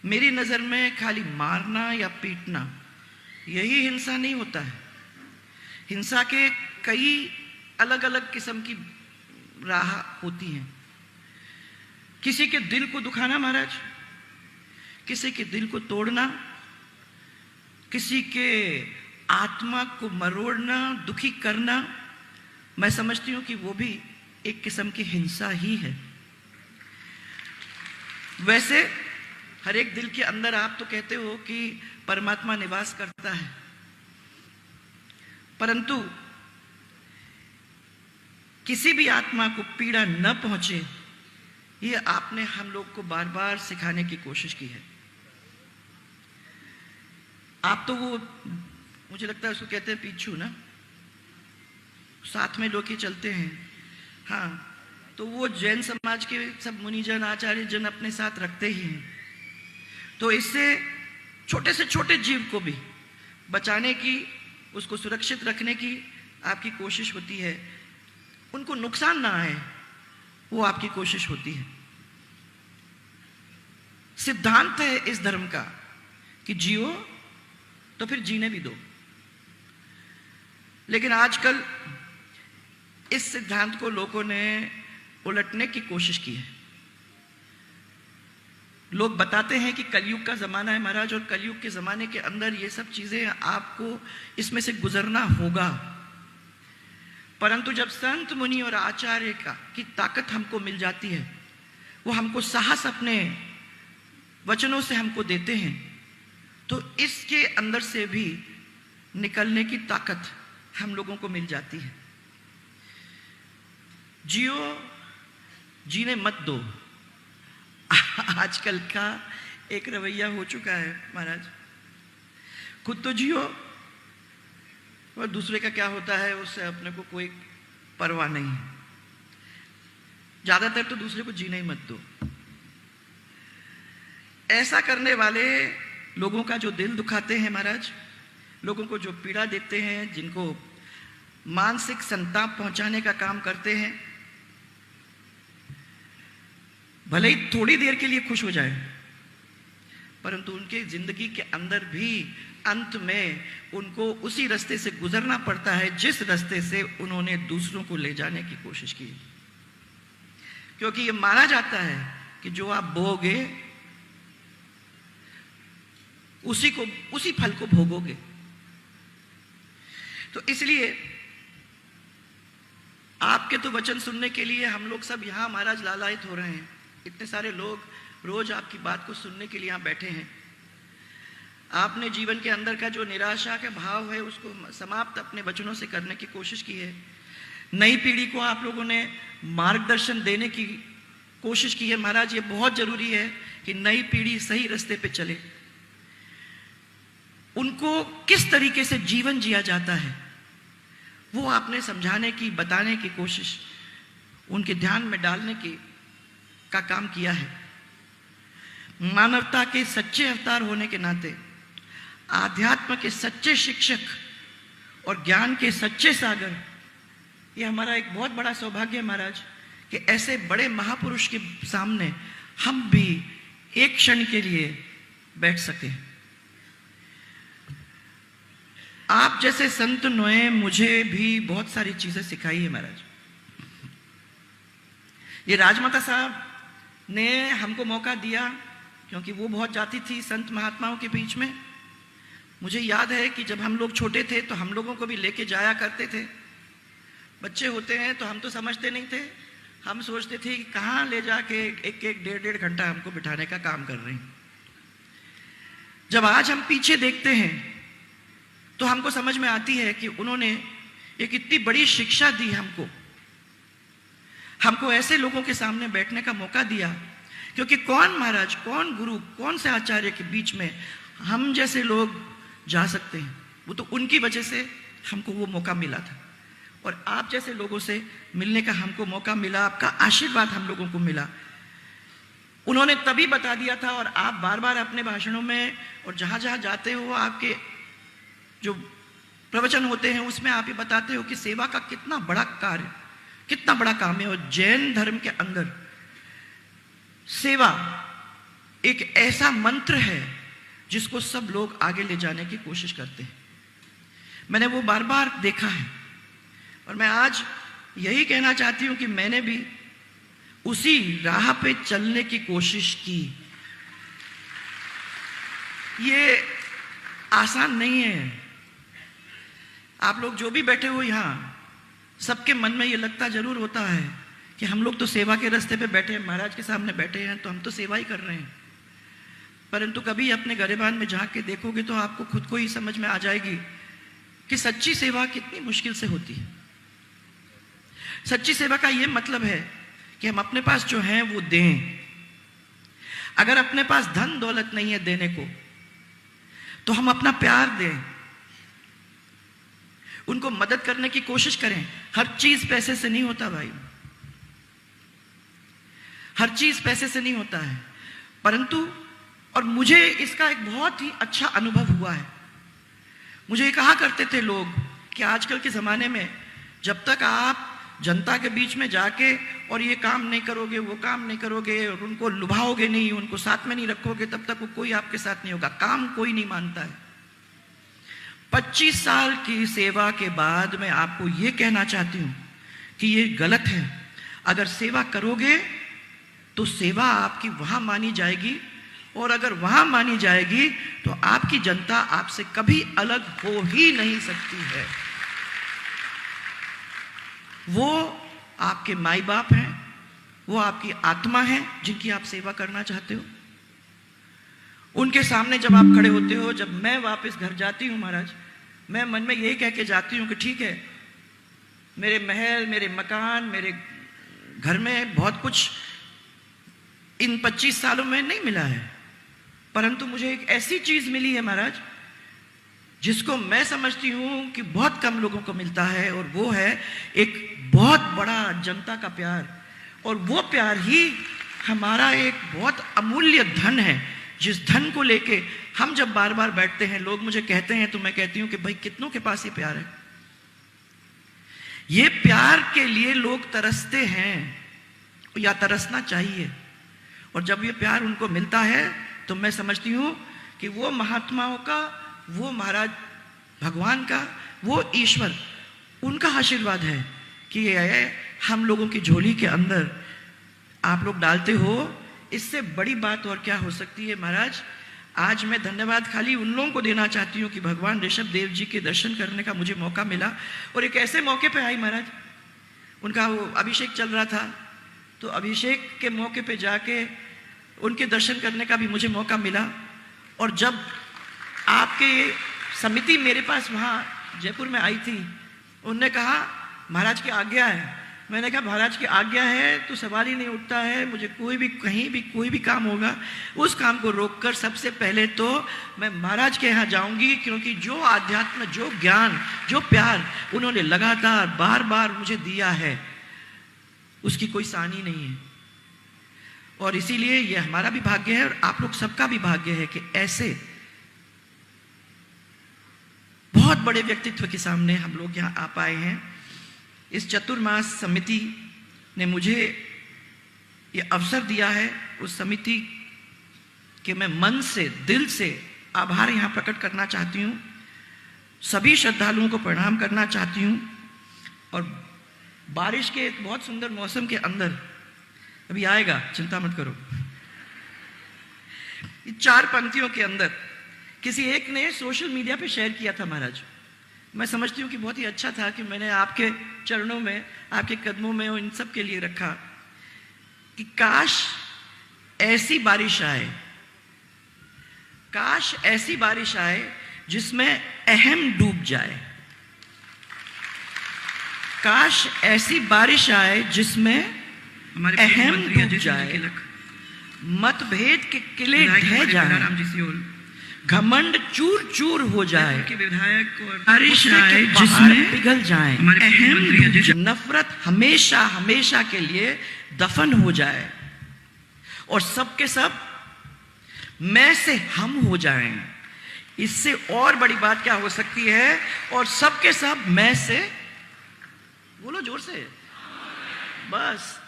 मेरी नज़र में खाली मारना या पीटना यही हिंसा नहीं होता है। हिंसा के कई अलग अलग किस्म की राह होती हैं। किसी के दिल को दुखाना महाराज, किसी के दिल को तोड़ना, किसी के आत्मा को मरोड़ना, दुखी करना, मैं समझती हूं कि वो भी एक किस्म की हिंसा ही है। वैसे हर एक दिल के अंदर आप तो कहते हो कि परमात्मा निवास करता है, परंतु किसी भी आत्मा को पीड़ा न पहुंचे, ये आपने हम लोग को बार बार सिखाने की कोशिश की है। आप तो वो, मुझे लगता है उसको कहते हैं पीछू ना, साथ में लोग ही चलते हैं। हाँ, तो वो जैन समाज के सब मुनिजन आचार्य जन अपने साथ रखते ही हैं। तो इससे छोटे से छोटे जीव को भी बचाने की, उसको सुरक्षित रखने की आपकी कोशिश होती है, उनको नुकसान ना आए वो आपकी कोशिश होती है। सिद्धांत है इस धर्म का कि जियो तो फिर जीने भी दो, लेकिन आजकल इस सिद्धांत को लोगों ने उलटने की कोशिश की है। लोग बताते हैं कि कलयुग का जमाना है महाराज, और कलयुग के जमाने के अंदर ये सब चीजें आपको इसमें से गुजरना होगा। परंतु जब संत मुनि और आचार्य की ताकत हमको मिल जाती है, वो हमको साहस अपने वचनों से हमको देते हैं, तो इसके अंदर से भी निकलने की ताकत हम लोगों को मिल जाती है। जियो, जीने मत दो, आजकल का एक रवैया हो चुका है महाराज। खुद तो जियो और दूसरे का क्या होता है उससे अपने को कोई परवाह नहीं है। ज्यादातर तो दूसरे को जीने ही मत दो। ऐसा करने वाले लोगों का जो दिल दुखाते हैं महाराज, लोगों को जो पीड़ा देते हैं, जिनको मानसिक संताप पहुंचाने का काम करते हैं, भले ही थोड़ी देर के लिए खुश हो जाए, परंतु उनके जिंदगी के अंदर भी अंत में उनको उसी रास्ते से गुजरना पड़ता है जिस रास्ते से उन्होंने दूसरों को ले जाने की कोशिश की। क्योंकि ये माना जाता है कि जो आप बोओगे उसी फल को भोगोगे। तो इसलिए आपके तो वचन सुनने के लिए हम लोग सब यहां महाराज लालायित हो रहे हैं। इतने सारे लोग रोज आपकी बात को सुनने के लिए यहां बैठे हैं। आपने जीवन के अंदर का जो निराशा का भाव है उसको समाप्त अपने वचनों से करने की कोशिश की है। नई पीढ़ी को आप लोगों ने मार्गदर्शन देने की कोशिश की है। महाराज, ये बहुत जरूरी है कि नई पीढ़ी सही रास्ते पे चले। उनको किस तरीके से जीवन जिया जाता है वो आपने समझाने की, बताने की कोशिश, उनके ध्यान में डालने की का काम किया है। मानवता के सच्चे अवतार होने के नाते, आध्यात्म के सच्चे शिक्षक और ज्ञान के सच्चे सागर, ये हमारा एक बहुत बड़ा सौभाग्य है महाराज कि ऐसे बड़े महापुरुष के सामने हम भी एक क्षण के लिए बैठ सके। आप जैसे संत ने मुझे भी बहुत सारी चीजें सिखाई है महाराज। ये राजमाता साहब ने हमको मौका दिया क्योंकि वो बहुत जाती थी संत महात्माओं के बीच में। मुझे याद है कि जब हम लोग छोटे थे तो हम लोगों को भी लेके जाया करते थे। बच्चे होते हैं तो हम तो समझते नहीं थे, हम सोचते थे कि कहाँ ले जाके एक एक डेढ़ घंटा हमको बिठाने का काम कर रहे हैं। जब आज हम पीछे देखते हैं तो हमको समझ में आती है कि उन्होंने एक इतनी बड़ी शिक्षा दी हमको ऐसे लोगों के सामने बैठने का मौका दिया। क्योंकि कौन महाराज, कौन गुरु, कौन से आचार्य के बीच में हम जैसे लोग जा सकते हैं? वो तो उनकी वजह से हमको वो मौका मिला था, और आप जैसे लोगों से मिलने का हमको मौका मिला, आपका आशीर्वाद हम लोगों को मिला। उन्होंने तभी बता दिया था, और आप बार बार अपने भाषणों में और जहां जहां जाते हो, आपके जो प्रवचन होते हैं उसमें आप ये बताते हो कि सेवा का कितना बड़ा कार्य, कितना बड़ा काम है। और जैन धर्म के अंदर सेवा एक ऐसा मंत्र है जिसको सब लोग आगे ले जाने की कोशिश करते हैं। मैंने वो बार बार देखा है और मैं आज यही कहना चाहती हूं कि मैंने भी उसी राह पे चलने की कोशिश की। ये आसान नहीं है। आप लोग जो भी बैठे हो यहां, सबके मन में ये लगता जरूर होता है कि हम लोग तो सेवा के रास्ते पे बैठे हैं, महाराज के सामने बैठे हैं, तो हम तो सेवा ही कर रहे हैं। परंतु कभी अपने गरिबान में झांक के देखोगे तो आपको खुद को ही समझ में आ जाएगी कि सच्ची सेवा कितनी मुश्किल से होती है। सच्ची सेवा का ये मतलब है कि हम अपने पास जो है वो दें। अगर अपने पास धन दौलत नहीं है देने को, तो हम अपना प्यार दें, उनको मदद करने की कोशिश करें। हर चीज पैसे से नहीं होता भाई, हर चीज पैसे से नहीं होता है। परंतु और मुझे इसका एक बहुत ही अच्छा अनुभव हुआ है। मुझे ये कहा करते थे लोग कि आजकल के ज़माने में जब तक आप जनता के बीच में जाके और ये काम नहीं करोगे, वो काम नहीं करोगे और उनको लुभाओगे नहीं, उनको साथ में नहीं रखोगे, तब तक वो कोई आपके साथ नहीं होगा। काम कोई नहीं मानता है। 25 साल की सेवा के बाद मैं आपको ये कहना चाहती हूँ कि ये गलत है। अगर सेवा करोगे तो सेवा आपकी वहाँ मानी जाएगी, और अगर वहां मानी जाएगी तो आपकी जनता आपसे कभी अलग हो ही नहीं सकती है। वो आपके माई बाप हैं, वो आपकी आत्मा है जिनकी आप सेवा करना चाहते हो। उनके सामने जब आप खड़े होते हो, जब मैं वापस घर जाती हूँ महाराज, मैं मन में यही कह के जाती हूँ कि ठीक है, मेरे महल, मेरे मकान, मेरे घर में बहुत कुछ इन 25 सालों में नहीं मिला है, परंतु मुझे एक ऐसी चीज मिली है महाराज जिसको मैं समझती हूं कि बहुत कम लोगों को मिलता है, और वो है एक बहुत बड़ा जनता का प्यार। और वो प्यार ही हमारा एक बहुत अमूल्य धन है, जिस धन को लेके हम जब बार बार बैठते हैं, लोग मुझे कहते हैं तो मैं कहती हूं कि भाई कितनों के पास ये प्यार है। ये प्यार के लिए लोग तरसते हैं या तरसना चाहिए, और जब ये प्यार उनको मिलता है तो मैं समझती हूं कि वो महात्माओं का, वो महाराज भगवान का, वो ईश्वर, उनका आशीर्वाद है कि ये हम लोगों की झोली के अंदर आप लोग डालते हो। इससे बड़ी बात और क्या हो सकती है महाराज। आज मैं धन्यवाद खाली उन लोगों को देना चाहती हूँ कि भगवान ऋषभ देव जी के दर्शन करने का मुझे मौका मिला, और एक ऐसे मौके पे आई महाराज, उनका वो अभिषेक चल रहा था, तो अभिषेक के मौके पे जाके उनके दर्शन करने का भी मुझे मौका मिला। और जब आपके समिति मेरे पास वहाँ जयपुर में आई थी, उन्होंने कहा महाराज की आज्ञा है। मैंने कहा महाराज की आज्ञा है तो सवाल ही नहीं उठता है, मुझे कोई भी कहीं भी कोई भी काम होगा उस काम को रोककर सबसे पहले तो मैं महाराज के यहाँ जाऊंगी, क्योंकि जो आध्यात्म, जो ज्ञान, जो प्यार उन्होंने लगातार बार बार मुझे दिया है, उसकी कोई सानी नहीं है। और इसीलिए ये हमारा भी भाग्य है और आप लोग सबका भी भाग्य है कि ऐसे बहुत बड़े व्यक्तित्व के सामने हम लोग यहाँ आ पाए हैं। इस चतुर्मास समिति ने मुझे ये अवसर दिया है, उस समिति के मैं मन से, दिल से आभार यहाँ प्रकट करना चाहती हूँ। सभी श्रद्धालुओं को प्रणाम करना चाहती हूँ। और बारिश के एक बहुत सुंदर मौसम के अंदर, अभी आएगा, चिंता मत करो, 4 पंक्तियों के अंदर किसी एक ने सोशल मीडिया पे शेयर किया था महाराज। मैं समझती हूँ कि बहुत ही अच्छा था कि मैंने आपके चरणों में, आपके कदमों में इन सब के लिए रखा कि काश ऐसी बारिश आए, काश ऐसी बारिश आए जिसमें अहम डूब जाए, काश ऐसी बारिश आए जिसमें अहम डूब जाए, मतभेद के किले ढह जाए, घमंड चूर चूर हो जाए, विधायक और बारिश आए जिसमें पिघल जाए, अहम नफरत हमेशा हमेशा के लिए दफन हो जाए, और सब के सब मैं से हम हो जाएं। इससे और बड़ी बात क्या हो सकती है। और सब के सब मैं से, बोलो जोर से, बस